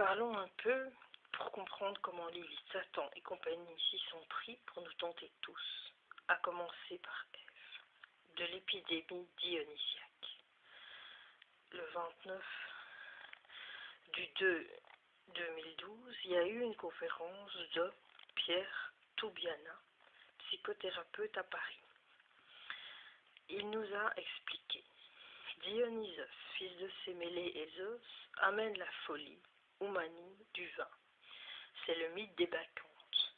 Parlons un peu pour comprendre comment Lilith, Satan et compagnie s'y sont pris pour nous tenter tous, à commencer par Ève, de l'épidémie dionysiaque. Le 29 du 2 2012, il y a eu une conférence de Pierre Toubiana, psychothérapeute à Paris. Il nous a expliqué: Dionysos, fils de Sémélé et Zeus, amène la folie, ou manie, du vin. C'est le mythe des bacchantes.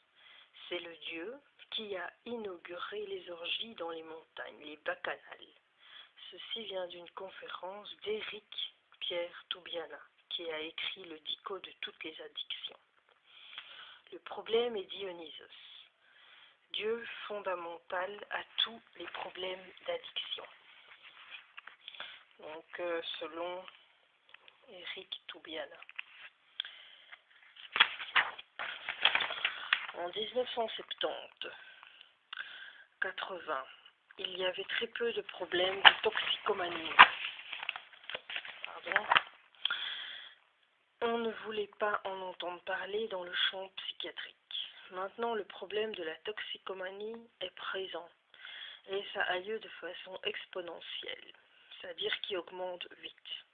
C'est le dieu qui a inauguré les orgies dans les montagnes, les bacchanales. Ceci vient d'une conférence d'Éric Pierre Toubiana, qui a écrit le dico de toutes les addictions. Le problème est Dionysos, dieu fondamental à tous les problèmes d'addiction. Donc, selon Éric Toubiana. En 1970-80, il y avait très peu de problèmes de toxicomanie. On ne voulait pas en entendre parler dans le champ psychiatrique. Maintenant, le problème de la toxicomanie est présent et ça a lieu de façon exponentielle, c'est-à-dire qui augmente vite.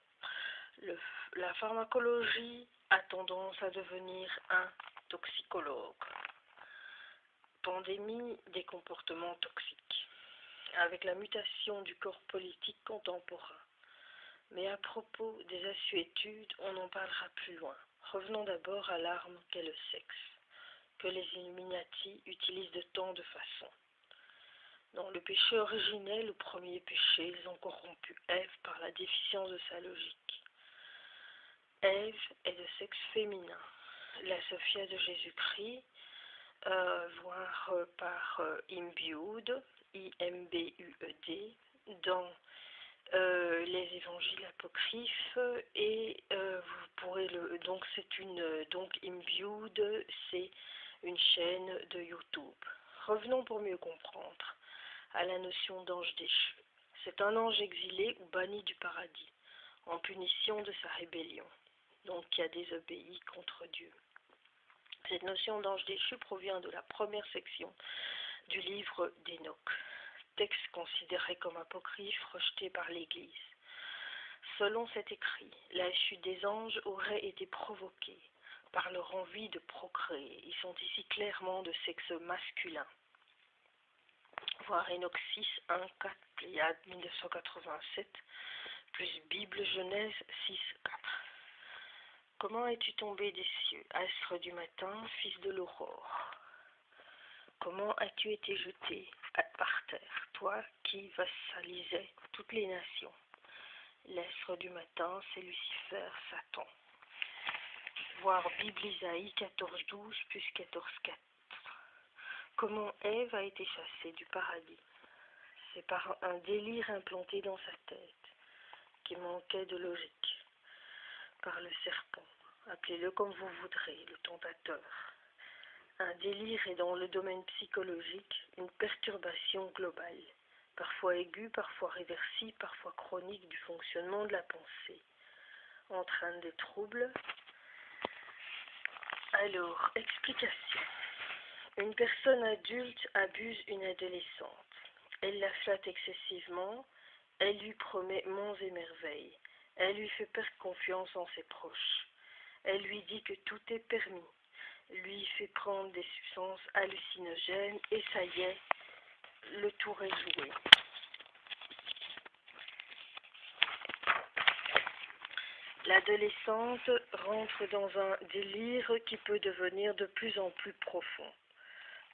La pharmacologie a tendance à devenir un toxicologue. Pandémie des comportements toxiques, avec la mutation du corps politique contemporain. Mais à propos des assuétudes, on en parlera plus loin. Revenons d'abord à l'arme qu'est le sexe, que les Illuminati utilisent de tant de façons. Dans le péché originel, le premier péché, ils ont corrompu Ève par la déficience de sa logique. Ève est de sexe féminin. La Sophia de Jésus-Christ, voire par imbued, I-M-B-U-E-D, dans les évangiles apocryphes, et vous pourrez donc c'est une imbued, c'est une chaîne de YouTube. Revenons pour mieux comprendre à la notion d'ange déchu. C'est un ange exilé ou banni du paradis, en punition de sa rébellion, donc qui a désobéi contre Dieu. Cette notion d'ange déchu provient de la première section du livre d'Enoch, texte considéré comme apocryphe rejeté par l'Église. Selon cet écrit, la chute des anges aurait été provoquée par leur envie de procréer. Ils sont ici clairement de sexe masculin. Voir Enoch 6, 1, 4, Pléiade 1987, plus Bible Genèse 6, 4. Comment es-tu tombé des cieux, astre du matin, fils de l'aurore? Comment as-tu été jeté par terre, toi qui vassalisais toutes les nations? L'astre du matin, c'est Lucifer, Satan. Voir Bible Isaïe 14, 12, plus 14, 4. Comment Ève a été chassée du paradis? C'est par un délire implanté dans sa tête, qui manquait de logique, par le serpent, appelez-le comme vous voudrez, le tentateur. Un délire est dans le domaine psychologique une perturbation globale, parfois aiguë, parfois réversible, parfois chronique du fonctionnement de la pensée, entraîne des troubles. Alors, explication. Une personne adulte abuse une adolescente. Elle la flatte excessivement, elle lui promet monts et merveilles, elle lui fait perdre confiance en ses proches, elle lui dit que tout est permis, lui fait prendre des substances hallucinogènes et ça y est, le tour est joué. L'adolescente rentre dans un délire qui peut devenir de plus en plus profond.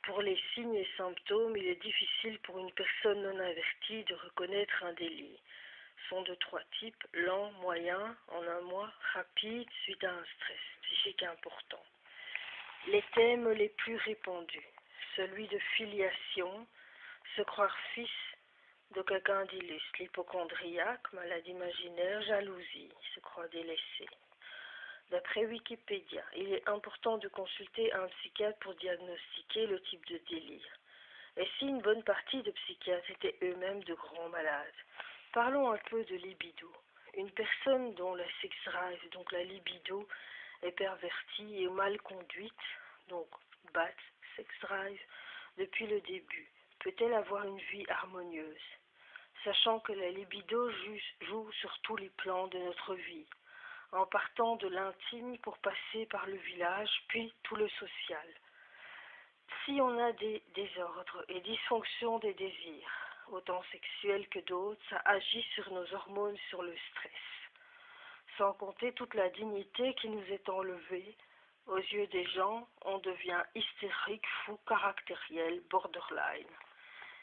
Pour les signes et symptômes, il est difficile pour une personne non avertie de reconnaître un délire. Sont de 3 types, lent, moyen, en un mois, rapide, suite à un stress psychique important. Les thèmes les plus répandus, celui de filiation, se croire fils de quelqu'un d'illustre, l'hypochondriaque, maladie imaginaire, jalousie, se croire délaissé. D'après Wikipédia, il est important de consulter un psychiatre pour diagnostiquer le type de délire. Et si une bonne partie de psychiatres étaient eux-mêmes de grands malades? Parlons un peu de libido. Une personne dont la sex drive, donc la libido, est pervertie et mal conduite, donc bad sex drive, depuis le début, peut-elle avoir une vie harmonieuse, sachant que la libido joue sur tous les plans de notre vie, en partant de l'intime pour passer par le village, puis tout le social. Si on a des désordres et dysfonctions des désirs, autant sexuels que d'autres, ça agit sur nos hormones, sur le stress. Sans compter toute la dignité qui nous est enlevée. Aux yeux des gens, on devient hystérique, fou, caractériel, borderline.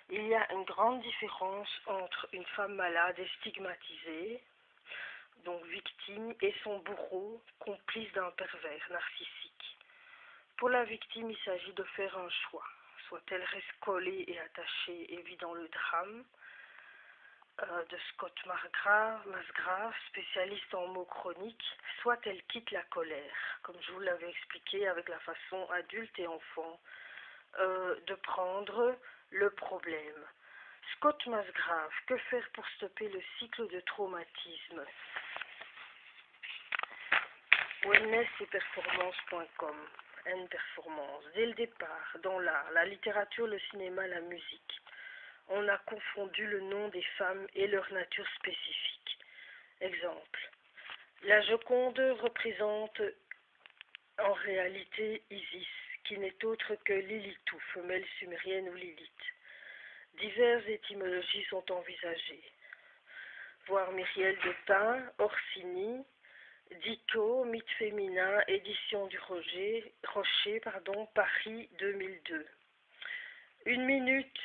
Il y a une grande différence entre une femme malade et stigmatisée, donc victime, et son bourreau, complice d'un pervers narcissique. Pour la victime, il s'agit de faire un choix. Soit elle reste collée et attachée et vit dans le drame, de Scott Masgrave, spécialiste en mots chroniques, soit elle quitte la colère, comme je vous l'avais expliqué avec la façon adulte et enfant de prendre le problème. Scott Masgrave, que faire pour stopper le cycle de traumatisme? Wellness et performance.com. N-performance. Dès le départ, dans l'art, la littérature, le cinéma, la musique, on a confondu le nom des femmes et leur nature spécifique. Exemple. La Joconde représente en réalité Isis, qui n'est autre que Lilitou, femelle sumérienne ou Lilith. Diverses étymologies sont envisagées. Voir Myriel de Pin, Orsini, Dico, mythe féminin, édition du Rocher, Paris 2002. Une minute.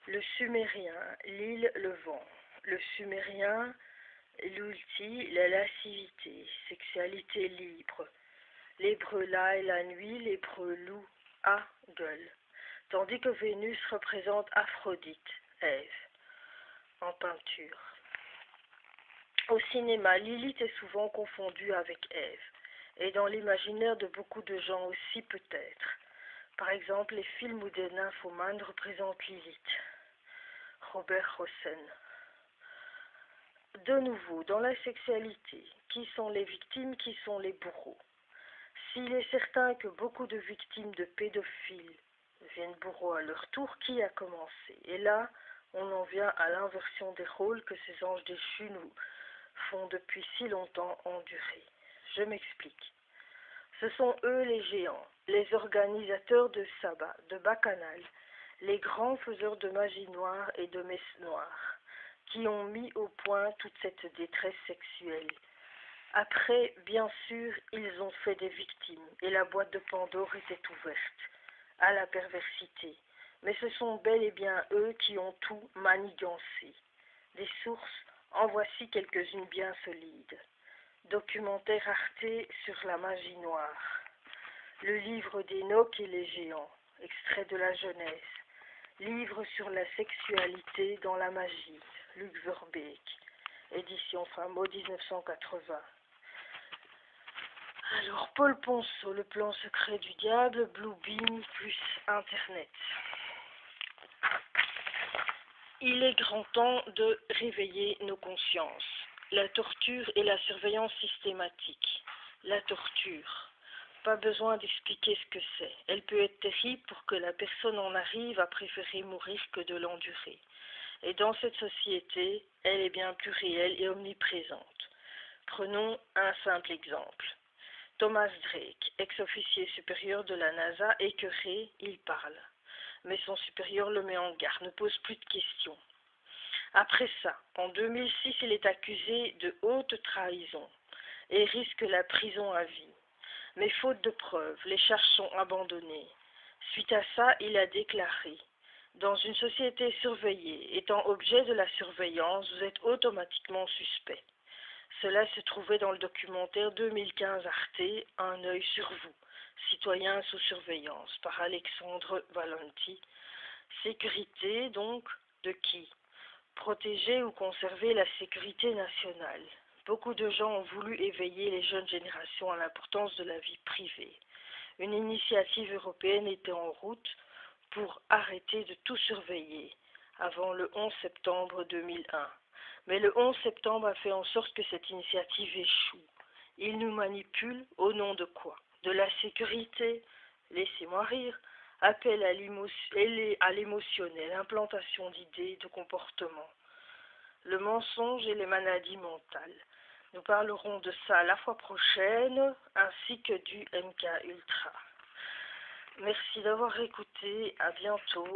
Le sumérien, l'île, le vent. Le sumérien, l'ulti, la lascivité, sexualité libre. L'hébreu la et la nuit, l'hébreu loup, a, gueule. Tandis que Vénus représente Aphrodite, Ève, en peinture. Au cinéma, Lilith est souvent confondue avec Ève, et dans l'imaginaire de beaucoup de gens aussi peut-être. Par exemple, les films où des nymphomanes représentent Lilith. Robert Hossein. De nouveau, dans la sexualité, qui sont les victimes, qui sont les bourreaux? S'il est certain que beaucoup de victimes de pédophiles viennent bourreaux à leur tour, qui a commencé? Et là, on en vient à l'inversion des rôles que ces anges déchus nous font depuis si longtemps endurer. Je m'explique. Ce sont eux les géants, les organisateurs de sabbat, de bacchanal, les grands faiseurs de magie noire et de messes noires, qui ont mis au point toute cette détresse sexuelle. Après, bien sûr, ils ont fait des victimes, et la boîte de Pandore était ouverte à la perversité. Mais ce sont bel et bien eux qui ont tout manigancé. Des sources, en voici quelques-unes bien solides. Documentaire Arte sur la magie noire. Le livre d'Enoch et les géants, extrait de la Genèse. Livre sur la sexualité dans la magie, Luc Verbeek, édition Famo 1980. Alors, Paul Ponceau, le plan secret du diable, Bluebeam plus Internet. Il est grand temps de réveiller nos consciences. La torture et la surveillance systématique. La torture. Pas besoin d'expliquer ce que c'est. Elle peut être terrible pour que la personne en arrive à préférer mourir que de l'endurer. Et dans cette société, elle est bien plus réelle et omniprésente. Prenons un simple exemple. Thomas Drake, ex-officier supérieur de la NASA, écœuré, il parle. Mais son supérieur le met en garde, ne pose plus de questions. Après ça, en 2006, il est accusé de haute trahison et risque la prison à vie. Mais faute de preuves, les charges sont abandonnées. Suite à ça, il a déclaré « Dans une société surveillée, étant objet de la surveillance, vous êtes automatiquement suspect. » Cela se trouvait dans le documentaire 2015 Arte, Un œil sur vous, citoyens sous surveillance, par Alexandre Valenti. Sécurité, donc, de qui? Protéger ou conserver la sécurité nationale. Beaucoup de gens ont voulu éveiller les jeunes générations à l'importance de la vie privée. Une initiative européenne était en route pour arrêter de tout surveiller avant le 11 septembre 2001. Mais le 11 septembre a fait en sorte que cette initiative échoue. Ils nous manipulent au nom de quoi? De la sécurité, laissez-moi rire, appel à l'émotionnel, implantation d'idées, de comportements, le mensonge et les maladies mentales. Nous parlerons de ça la fois prochaine, ainsi que du MK Ultra. Merci d'avoir écouté, à bientôt.